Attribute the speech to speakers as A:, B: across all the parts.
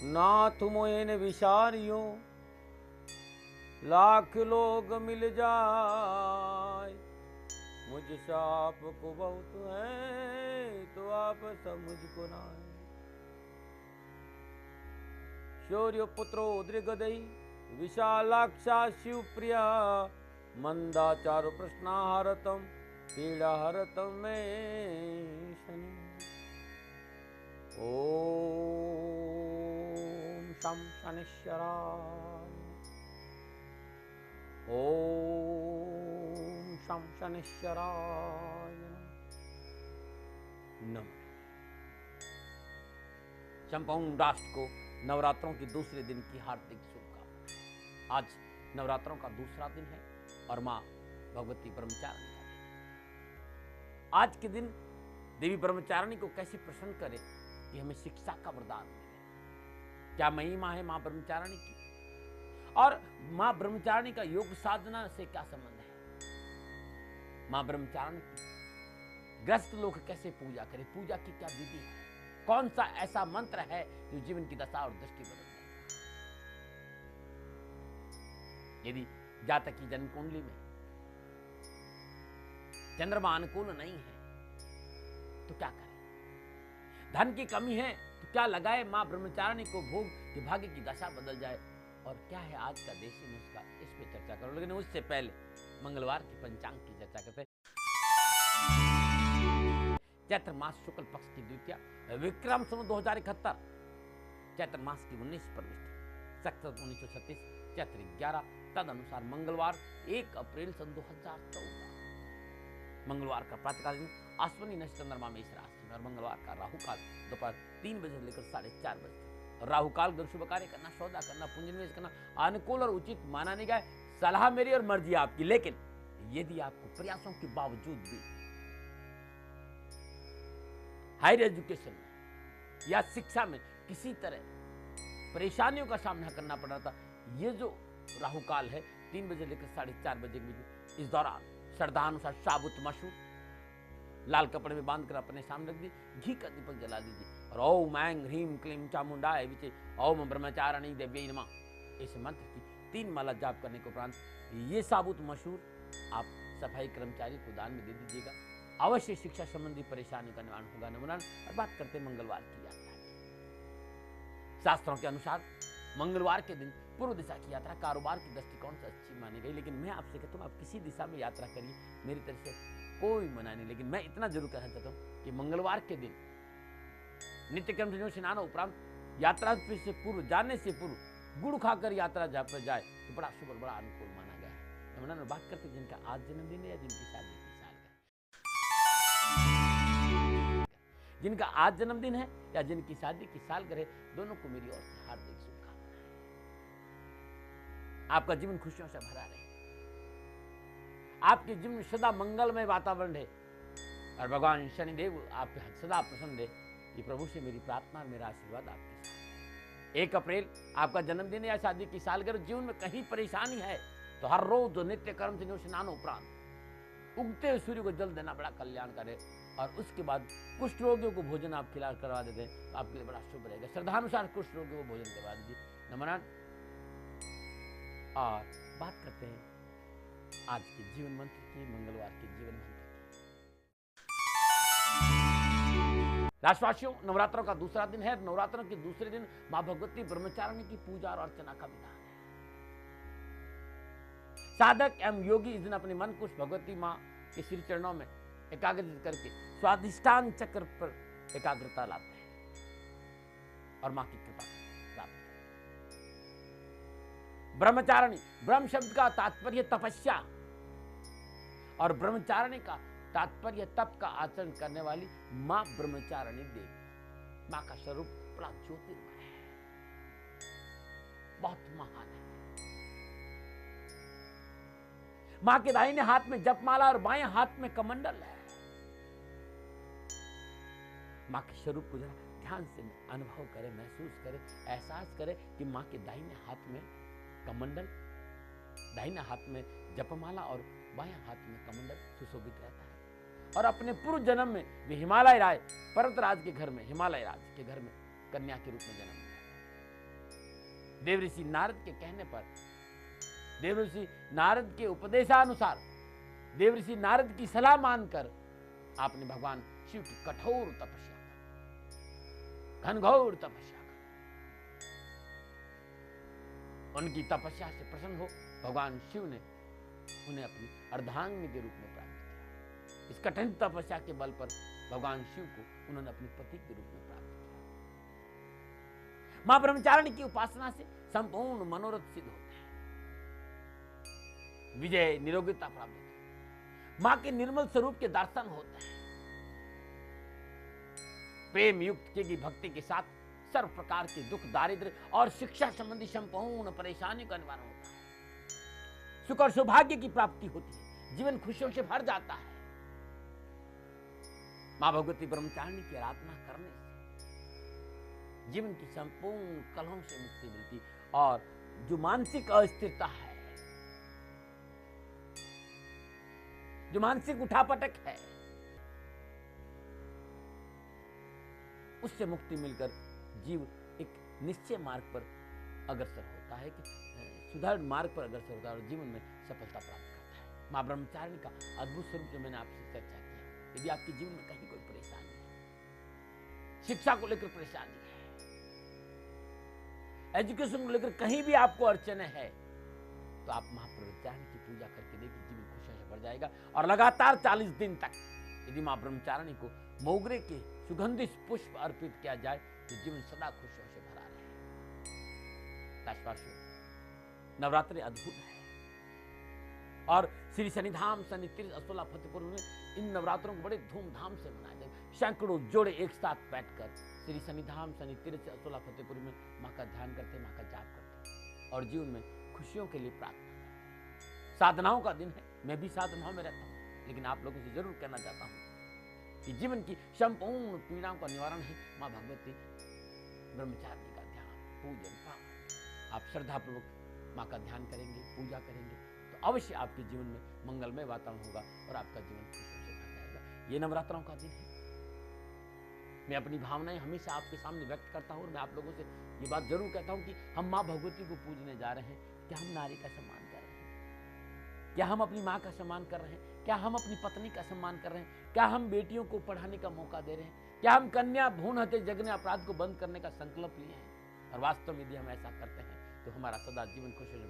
A: नाथ मोहन विसारियो लाख लोग मिल जाए, मुझ साप को बहुत है तो आप मुझको ना है। शौर्य पुत्रो दृगदई विशालाक्षा शिवप्रिया, मंदाचार प्रश्नाहरतम पीड़ाहरतम में शनि। ओम शं शनिश्चराय, ओम शं शनिश्चराय नमः। संपूर्ण राष्ट्र को नवरात्रों के दूसरे दिन की हार्दिक शुभकामनाएं। आज नवरात्रों का दूसरा दिन है और मां भगवती ब्रह्मचारिणी का दिन। आज के दिन देवी ब्रह्मचारिणी को कैसे प्रसन्न करें कि हमें शिक्षा का वरदान मिले। क्या महिमा है मां ब्रह्मचारिणी की, और मां ब्रह्मचारिणी का योग साधना से क्या संबंध है। मां ब्रह्मचारिणी की ग्रस्त लोग कैसे पूजा करें, पूजा की क्या विधि है, कौन सा ऐसा मंत्र है जो जीवन की दशा और दृष्टि बदल देगा। यदि जातक की जन्म कुंडली में चंद्रमा अनुकूल नहीं है तो क्या करें, धन की कमी है तो क्या लगाए मां ब्रह्मचारिणी को भोग कि भाग्य की दशा बदल जाए, और क्या है आज का देसी नुस्खा, इस पे चर्चा करो। लेकिन उससे पहले मंगलवार की पंचांग की चर्चा करते हैं। चैत्र मास शुक्ल पक्ष की द्वितीया, विक्रम संवत 2071, चैत्र मास की 19 प्रविष्टि, सक्र 1936, चैत्र 11, तद अनुसार मंगलवार 1 अप्रैल सन 2014। मंगलवार का प्रातःकालीन अश्विनी नक्षत्र चंद्रमा मेष राशि में, और मंगलवार का राहु काल दोपहर 3 बजे लेकर 4:30 बजे। राहु काल में शुभ कार्य करना, सौदा करना, पूंजी निवेश करना अनुकूल और उचित माना नहीं गया। सलाह मेरी और मर्जी आपकी, लेकिन यदि आपको प्रयासों के बावजूद भी हायर एजुकेशन में या शिक्षा में किसी तरह परेशानियों का सामना करना पड़ रहा था, ये जो राहु काल है 3 बजे लेकर 4:30 बजे के बीच, इस दौरान श्रद्धानुसार साबुत मसूर लाल कपड़े में बांधकर अपने सामने रख दी, घी का दीपक जला दीजिए और ओम ऐं ह्रीं क्लीं चामुंडाय विचे ओम ब्रह्मचारिणी देव्यै नमः इस मंत्र की 3 माला जाप करने के उपरांत ये साबुत मसूर आप सफाई कर्मचारी को दान में दे दीजिएगा। अवश्य शिक्षा संबंधी परेशानियों का निवारण होगा। नमूना। और बात करते हैं मंगलवार की यात्रा की। शास्त्रों के अनुसार मंगलवार के दिन पूर्व दिशा की यात्रा कारोबार की दृष्टिकोण से अच्छी मानी गई, लेकिन मैं आपसे कहता हूँ आप किसी दिशा में यात्रा करिए, मेरी तरफ से कोई मना नहीं। लेकिन मैं इतना जरूर कहना चाहता हूँ कि मंगलवार के दिन नित्य कर्म स्नान उपरांत यात्रा से पूर्व, जाने से पूर्व गुड़ खाकर यात्रा जहाँ पर जाए तो बड़ा शुभ और बड़ा अनुकूल माना गया है। नमूना। बात करते जिनका आज जन्मदिन है या जिनकी शादी की सालगिरह, जिनका आज जन्मदिन है या जिनकी शादी की सालगिरह, दोनों को मेरी ओर से हार्दिक शुभकामनाएं। आपका जीवन खुशियों से भरा रहे, आपके जीवन में सदा मंगलमय वातावरण है और भगवान शनिदेव आपके सदा प्रसन्न है। ये प्रभु से मेरी प्रार्थना और मेरा आशीर्वाद आपके साथ। 1 अप्रैल आपका जन्मदिन है या शादी की सालगिरह, जीवन में कहीं परेशानी है तो हर रोज नित्य कर्म से स्नान उपरांत उगते हुए सूर्य को जल देना बड़ा कल्याणकारी है। और उसके बाद कुष्ठ रोगियों को भोजन आप खिला करवा देते हैं तो आपके लिए बड़ा शुभ रहेगा। श्रद्धानुसार कुष्ठ रोगियों को भोजन करवा दीजिए। नमन। और बात करते हैं आज के जीवन मंत्र की, मंगलवार के जीवन मंत्र की। राष्ट्रवासियों, नवरात्रों का दूसरा दिन है। नवरात्रों के दूसरे दिन मां भगवती ब्रह्मचारिणी की पूजा और अर्चना का विधान है। साधक एवं योगी इस दिन अपने मन को भगवती मां के श्री चरणों में एकाग्रित करके स्वादिष्टान चक्र पर एकाग्रता लाते हैं और मां की कृपा प्राप्त करते हैं। ब्रह्मचारिणी, ब्रह्म शब्द का तात्पर्य तपस्या और ब्रह्मचारिणी का तात्पर्य तप का आचरण करने वाली मां ब्रह्मचारिणी देवी। मां का स्वरूप बड़ा ज्योतिर्मय है, बहुत महान है। मां के दाहिने हाथ में जपमाला और बाएं हाथ में कमंडल है। मां के स्वरूप को जरा ध्यान से अनुभव करें, महसूस करें, एहसास करें कि मां के दाहिने हाथ में कमंडल, दाहिने हाथ में जपमाला और बाएं हाथ में कमंडल सुशोभित रहता है। और अपने पूर्व जन्म में वे हिमालय राज पर्वतराज के घर में, हिमालय राज के घर में कन्या के रूप में जन्म लिया। देवऋषि नारद के कहने पर, देवऋषि नारद के उपदेशानुसार, देवऋषि नारद की सलाह मानकर आपने भगवान शिव की कठोर तपस्या कर, घनघोर तपस्या कर। उनकी तपस्या से प्रसन्न हो भगवान शिव ने उन्हें अपनी अर्धांगिनी के रूप में प्राप्त किया। इस कठिन तपस्या के बल पर भगवान शिव को उन्होंने अपने पति के रूप में प्राप्त किया। मां ब्रह्मचारिणी की उपासना से संपूर्ण मनोरथ सिद्ध होते हैं, विजय निरोगिता प्राप्त होती है, मां के निर्मल स्वरूप के दर्शन होते हैं, प्रेम युक्त की भक्ति के साथ सर्व प्रकार के दुख, दारिद्र्य और शिक्षा संबंधी संपूर्ण परेशानियों का निवारण होता है, सुख और सौभाग्य की प्राप्ति होती है, जीवन खुशियों से भर जाता है। मां भगवती ब्रह्मचारिणी की आराधना करने से जीवन की संपूर्ण कलहों से मुक्ति मिलती और जो मानसिक अस्थिरता है, जो मानसिक उठापटक है, उससे मुक्ति मिलकर जीव एक निश्चय मार्ग पर अग्रसर होता है, कि सुधार मार्ग पर अग्रसर होता है और जीवन में सफलता प्राप्त करता है। मां ब्रह्मचारिणी का अद्भुत स्वरूप जो मैंने आपसे चर्चा किया, यदि आपके जीवन में कहीं कोई परेशानी है, शिक्षा को लेकर परेशानी है, एजुकेशन को लेकर कहीं भी आपको अड़चने है, तो आप मां ब्रह्मचारिणी की पूजा करके देखिए, जीवन खुशियों से भर जाएगा। और लगातार 40 दिन तक यदि मां ब्रह्मचारिणी को मोगरे के सुगंधित पुष्प अर्पित किया जाए तो जीवन सदा खुशियों से भरा रहे। नवरात्रि अद्भुत है और श्री शनिधाम शनि तीर्थ असोला फतेहपुर में इन नवरात्रों को बड़े धूमधाम से मनाया जाए। सैकड़ों जोड़े एक साथ बैठकर श्री शनिधाम शनि तीर्थ असोला फतेहपुर में मां का ध्यान करते, मां का जाप करते और जीवन में खुशियों के लिए प्रार्थना करते। साधनाओं का दिन है, मैं भी साधनाओं में रहता हूं, लेकिन आप लोगों से जरूर कहना चाहता हूं कि जीवन की संपूर्ण पीड़ाओं का निवारण है मां भगवती ब्रह्मचारिणी का ध्यान, पूजन, पाठ। आप श्रद्धापूर्वक मां का ध्यान करेंगे, पूजा करेंगे तो अवश्य आपके जीवन में मंगलमय वातावरण होगा और आपका जीवन खुशियों से भर जाएगा। ये नवरात्रों का दिन है। मैं अपनी भावनाएं हमेशा आपके सामने व्यक्त करता हूं और मैं आप लोगों से ये बात जरूर कहता हूं कि हम मां भगवती को पूजने जा रहे हैं। क्या हम नारी का सम्मान कर रहे हैं? क्या हम अपनी मां का सम्मान कर रहे हैं? क्या हम अपनी पत्नी का सम्मान कर रहे हैं? क्या हम बेटियों को पढ़ाने का मौका दे रहे हैं? क्या हम कन्या भ्रूण हत्या जघन्य अपराध को बंद करने का संकल्प लिए हैं? और वास्तव में यदि हम ऐसा करते हैं तो हमारा सदा जीवन खुशियों से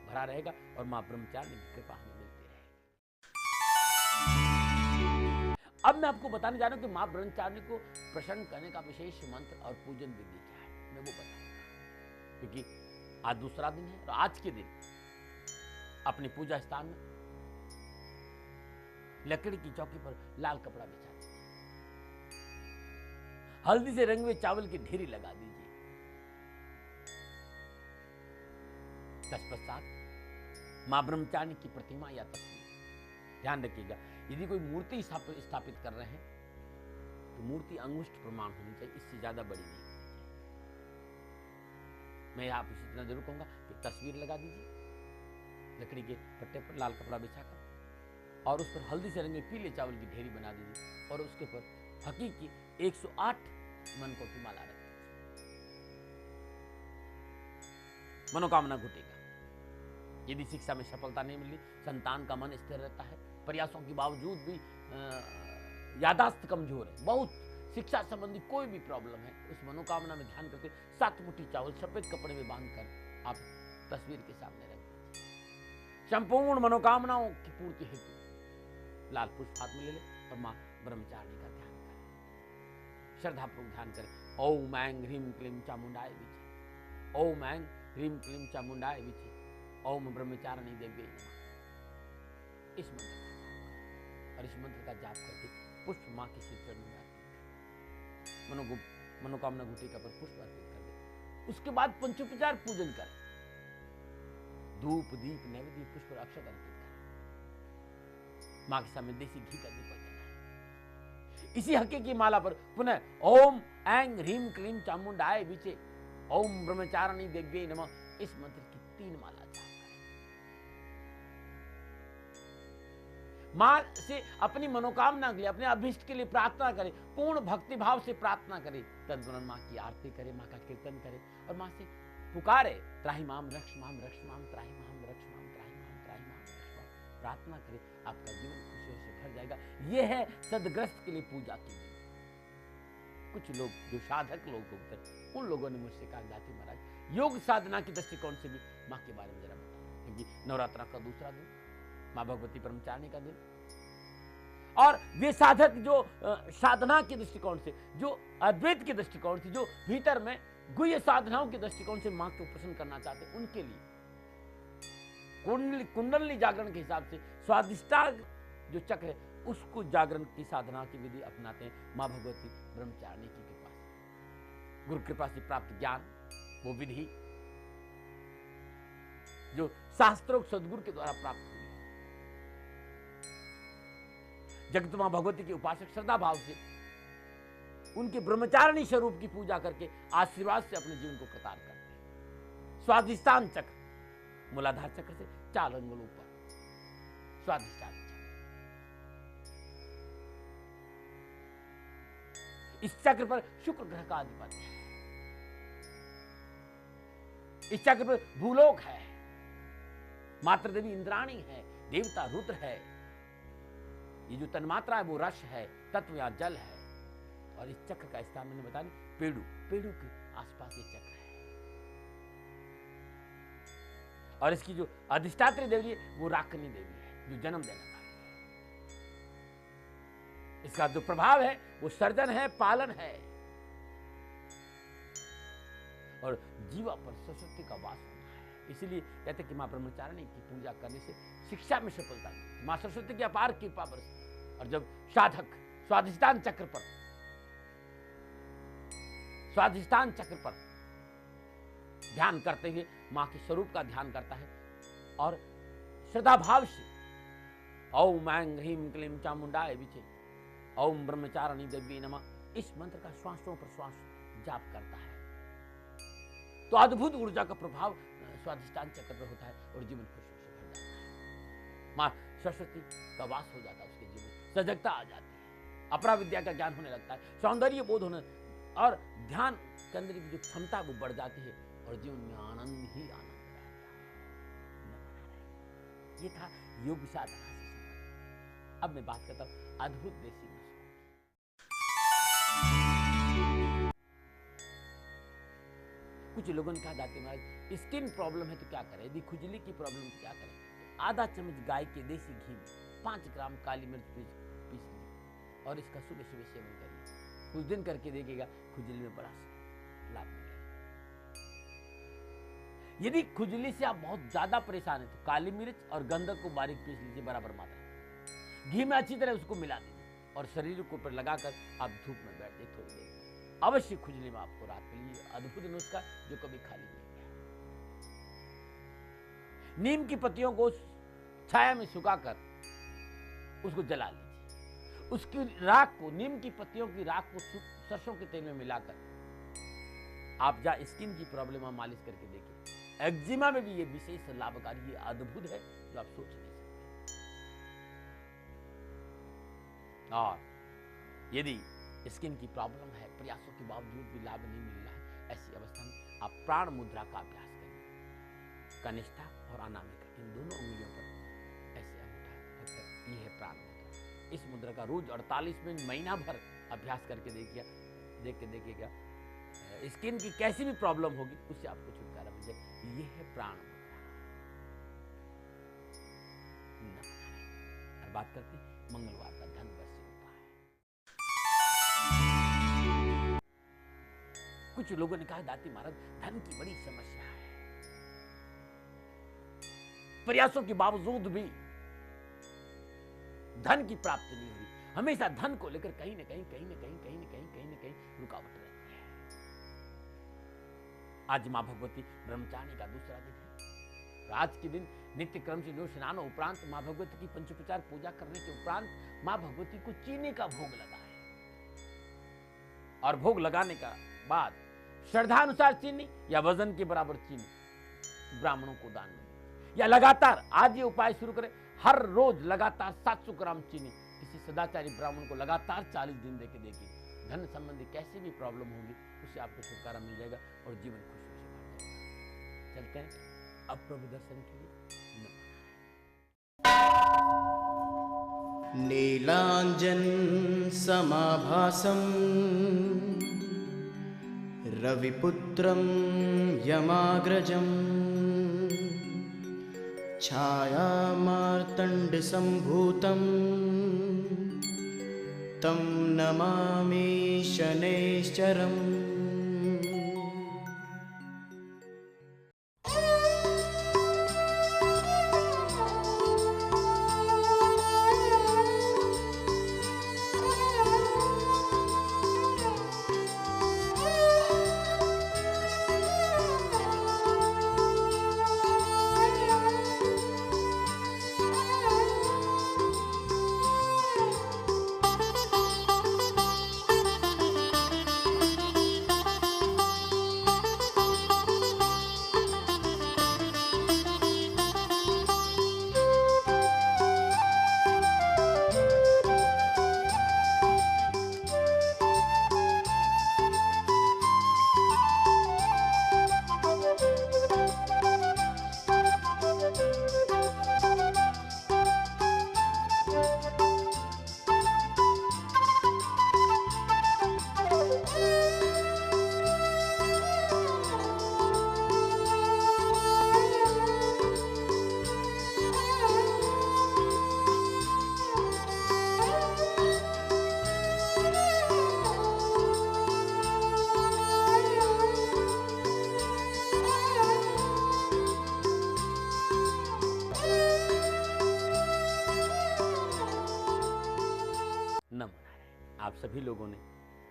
A: भरा रहेगा और मां ब्रह्मचारिणी की कृपा हमें मिलती रहेगी। अब मैं आपको बताने जा रहा हूं कि मां ब्रह्मचारिणी को प्रसन्न करने का विशेष मंत्र और पूजन विधि क्या है, मैं वो बताऊंगा। क्योंकि आज दूसरा दिन है और आज के दिन अपने पूजा स्थान में लकड़ी की चौकी पर लाल कपड़ा बिछा दीजिए, हल्दी से रंगे हुए चावल की ढेरी लगा दीजिए। तत्पश्चात मां ब्रह्मचारिणी की प्रतिमा या तस्वीर, ध्यान रखिएगा यदि कोई मूर्ति स्थापित कर रहे हैं तो मूर्ति अंगुष्ठ प्रमाण होनी चाहिए, इससे ज्यादा बड़ी नहीं होनी चाहिए। मैं आप इसे इतना जरूर कहूंगा कि तस्वीर लगा दीजिए लकड़ी के पट्टे पर लाल कपड़ा बिछाकर और उस पर हल्दी से रंगे पीले चावल की ढेरी बना दीजिए और उसके ऊपर हकीकी 108 मनकों की माला रख दीजिए। मनोकामना घुटेगा। यदि शिक्षा में सफलता नहीं मिली, संतान का मन स्थिर रहता है, प्रयासों के बावजूद भी यादाश्त कमजोर है, बहुत शिक्षा संबंधी कोई भी प्रॉब्लम है, उस मनोकामना में ध्यान करके 7 मुट्ठी चावल सफेद कपड़े में बांधकर आप तस्वीर के सामने रख दीजिए। संपूर्ण मनोकामनाओं की पूर्ति हेतु लाल पुष्प हाथ में ले ले और मां ब्रह्मचारिणी का ध्यान करें, श्रद्धापूर्वक ध्यान करें। ओम ऐं ह्रीं क्लीं चामुंडाय विचे, ओम ऐं ह्रीं क्लीं चामुंडाय विचे, ओम ब्रह्मचारिणी देव्यै नमः। इस मंत्र का जाप करें और इस मंत्र का जाप करके पुष्प मां के श्री चरणों में अर्पित करें। मनोकामना गुटिका पर पुष्प अर्पित कर दे। उसके बाद पंचोपचार पूजन करें, धूप दीप नैवेद्य पुष्प और अक्षत अर्पित करें। मां के सामने देसी घी का दीपक जलाएं। इसी हक्के की माला पर पुनः ओम ऐं ह्रीं क्लीं चामुंडाय विचे, ओम ब्रह्मचारिणी देव्यै नमः, इस मंत्र की 3 माला जाप करें। मां से अपनी मनोकामना के लिए, अपने अभिष्ट के लिए प्रार्थना करें, पूर्ण भक्ति भाव से प्रार्थना करें। तदुपरांत मां की आरती करें, मां का कीर्तन करें और मां से पुकारे त्राहि माम रक्ष माम त्राहि माम रक्ष माम त्राहि माम रक्ष माम, प्रार्थना करे, आपका जीवन खुशियों से भर जाएगा। यह है सदग्रस्त के लिए पूजा की। कुछ लोग जो साधक लोग होते हैं, उन लोगों ने मुझसे कहा जाति महाराज योग साधना के दृष्टिकोण से भी माँ के बारे में जरा बताओ, क्योंकि नवरात्रा का दूसरा दिन, माँ भगवती ब्रह्मचारिणी का दिन, और वे साधक जो साधना के दृष्टिकोण से, जो अद्वैत के दृष्टिकोण से, जो भीतर में गुह्य साधनाओं के दृष्टिकोण से मां को प्रसन्न करना चाहते हैं, उनके लिए कुंडली जागरण के हिसाब से स्वादिष्टांग जो चक्र है उसको जागरण की साधना की विधि अपनाते हैं मां भगवती ब्रह्मचारिणी की कृपा से, गुरु कृपा से प्राप्त ज्ञान, वो विधि जो शास्त्रोक्त सदगुरु के द्वारा प्राप्त हुई है। जगत मां भगवती के उपासक श्रद्धा भाव से उनके ब्रह्मचारिणी स्वरूप की पूजा करके आशीर्वाद से अपने जीवन को कृतार्थ करते हैं। स्वादिष्टान चक्र, मूलाधार चक्र से 4 अंगुल ऊपर स्वादिष्टान चक्र, इस चक्र पर शुक्र ग्रह का अधिपति है। इस चक्र पर भूलोक है, मातृ देवी इंद्राणी है, देवता रुद्र है। ये जो तन्मात्रा है वो रस है, तत्व या जल है। और इस चक्र का स्थान मैंने बता दी पेड़ू के आसपास ये चक्र है। और इसकी जो अधिष्ठात्री देवी है वो राकनी देवी है, जो जन्म देने वाली है। इसका जो प्रभाव है वो सर्जन है, पालन है, और जीवा पर सरस्वती का वास होना है। इसलिए कहते कि मां ब्रह्मचारिणी की पूजा करने से शिक्षा में सफलता मिलती, मां सरस्वती की अपार कृपा बरसती। और जब साधक स्वाधिष्ठान चक्र पर ध्यान करते हुए मां के स्वरूप का ध्यान करता है और श्रद्धा भाव से ओम ऐं ह्रीं क्लीं चामुंडाय विचे, ओम ब्रह्मचारिणी देवी नमः, इस मंत्र का श्वासों पर श्वास जाप करता है तो अद्भुत ऊर्जा का प्रभाव स्वाधिष्ठान चक्र पर होता है और जीवन खुशियों से भर जाता है। मां सरस्वती का वास हो जाता है, उसके जीवन सजगता आ जाती है, अपरा विद्या का ज्ञान होने लगता है, सौंदर्य बोध होने और ध्यान केंद्र की जो क्षमता वो बढ़ जाती है और जीवन में आनंद ही आनंद रहता है। ये था योग साधना से संबंधित। अब मैं बात करता हूं अद्भुत देसी नुस्खों। कुछ लोगों ने कहा जाते महाराज स्किन प्रॉब्लम है तो क्या करें, यदि खुजली की प्रॉब्लम तो क्या करें। तो आधा चम्मच गाय के देसी घी में 5 ग्राम काली मिर्च पीस लीजिए और इसका सुबह सुबह सेवन करिए। कुछ दिन करके देखिएगा खुजली में बड़ा लाभ मिलेगा। यदि खुजली से आप बहुत ज्यादा परेशान हैं तो काली मिर्च और गंधक को बारीक पीस लीजिए बराबर मात्रा में, घी में अच्छी तरह उसको मिला दीजिए और शरीर को ऊपर लगाकर आप धूप में बैठिए थोड़ी देर, अवश्य खुजली में आपको राहत मिलेगी। अद्भुत नुस्खा जो कभी खाली नहीं है। नीम की पत्तियों को छाया में सुखाकर उसको जला लीजिए, उसकी राख को, नीम की पत्तियों की राख को सरसों के तेल में मिलाकर आप जहां स्किन की प्रॉब्लम है मालिश करके देखिए। एक्जिमा में भी ये विशेष लाभकारी, ये अद्भुत है जो आप सोच नहीं सकते। और यदि स्किन की प्रॉब्लम है, प्रयासों के बावजूद भी लाभ नहीं मिल रहा है, ऐसी अवस्था में आप प्राण मुद्रा का अभ्यास करिए। कनिष्ठा और अनामिका इन दोनों उंगलियों पर ऐसे अंगूठा रखकर, ये है प्राण मुद्रा। इस मुद्रा का रोज 48 मिनट महीना भर अभ्यास करके देखिएगा स्किन की कैसी भी प्रॉब्लम होगी उससे आपको छुटकारा मिल जाए। ये है प्राण मुद्रा। और बात करते हैं मंगलवार का धन वर्षी उपाय। कुछ लोगों ने कहा दाती महाराज धन की बड़ी समस्या है, प्रयासों के बावजूद भी धन की प्राप्ति नहीं हुई, हमेशा धन को लेकर कहीं ना कहीं रुकावट रहती है। आज मां भगवती ब्रह्मचारिणी का दूसरा दिन है। आज के दिन नित्य क्रम से स्नान उपरांत मां भगवती की पंचोपचार पूजा करने के उपरांत मां भगवती को चीनी का भोग लगाए और भोग लगाने का बाद श्रद्धानुसार चीनी या वजन के बराबर चीनी ब्राह्मणों को दान में, या लगातार आज ये उपाय शुरू करें, हर रोज लगातार 700 ग्राम चीनी किसी सदाचारी ब्राह्मण को लगातार 40 दिन देके देखिए। धन संबंधी कैसी भी प्रॉब्लम होगी उससे आपको छुटकारा मिल जाएगा और जीवन खुशियों से भर जाएगा। चलते हैं अब प्रभु दर्शन के लिए।
B: नीलांजन समाभासं रविपुत्रं यमाग्रजं छायामार्तण्डसम्भूतं तं नमामि शनैश्चरम्।
A: आप सभी लोगों ने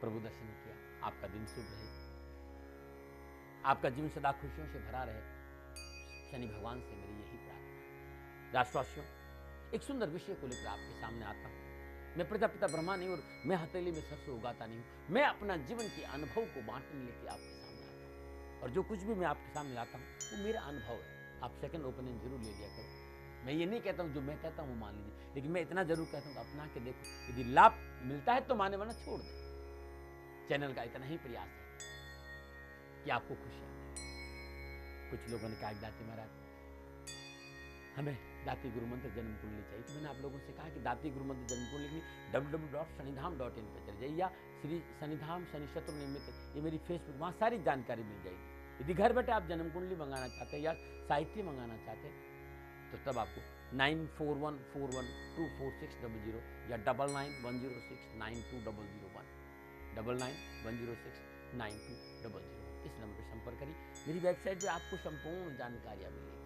A: प्रभु दर्शन किया, आपका दिन शुभ रहे, आपका जीवन सदा खुशियों से भरा रहे, शनि भगवान से मेरी यही प्रार्थना। राष्ट्रवासियों, एक सुंदर विषय को लेकर आपके सामने आता हूँ। मैं प्रजापिता ब्रह्मा नहीं और मैं हथेली में सरसों उगाता नहीं हूँ। मैं अपना जीवन के अनुभव को बांटने लेके आपके सामने आता हूँ, और जो कुछ भी मैं आपके सामने लाता हूँ वो मेरा अनुभव है। आप सेकंड ओपिनियन जरूर ले लिया करो। मैं ये नहीं कहता हूँ जो मैं कहता हूँ वो मान लीजिए, लेकिन मैं इतना जरूर कहता हूँ कि अपना के देखो, यदि लाभ मिलता है तो माने, वरना छोड़ दे। चैनल का इतना ही प्रयास है कि आपको खुशियां मिले। कुछ लोगों ने कहा दाती महाराज हमें दाती गुरु मंत्र जन्म कुंडली चाहिए, तो मैंने आप लोगों से कहा कि दाती गुरु मंत्र जन्म कुंडली www.sanidham.in पर चले जाइए, या श्री सनिधाम शनि शत्रु निमित्त, ये मेरी फेसबुक, वहाँ सारी जानकारी मिल जाएगी। यदि घर बैठे आप जन्म कुंडली मंगाना चाहते हैं या साहित्य मंगाना चाहते हैं तो तब आपको 9411246000 या 9910692001 9910692001 इस नंबर पर संपर्क करिए। मेरी वेबसाइट पे आपको संपूर्ण जानकारियाँ मिलेगी,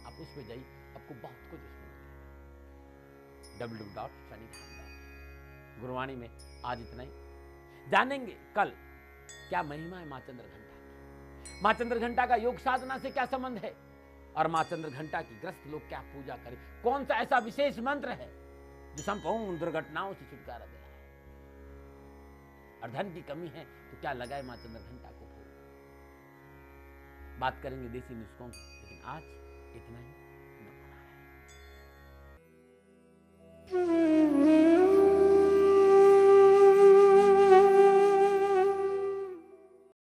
A: आप उस पर जाइए, आपको बहुत कुछ उसमें मिलेगा। www.sanidham.in। गुरुवाणी में आज इतना ही। जानेंगे कल क्या महिमा है माँ चंद्र घंटा की, माँ चंद्र घंटा का योग साधना से क्या संबंध है, और माँ चंद्र घंटा की ग्रस्त लोग क्या पूजा करें, कौन सा ऐसा विशेष मंत्र है जो संपूर्ण दुर्घटनाओं से छुटकारा दिलाए, और धन की कमी है तो क्या लगाए माँ चंद्र घंटा को भोग। बात करेंगे देसी नुस्खों की, लेकिन आज इतना ही।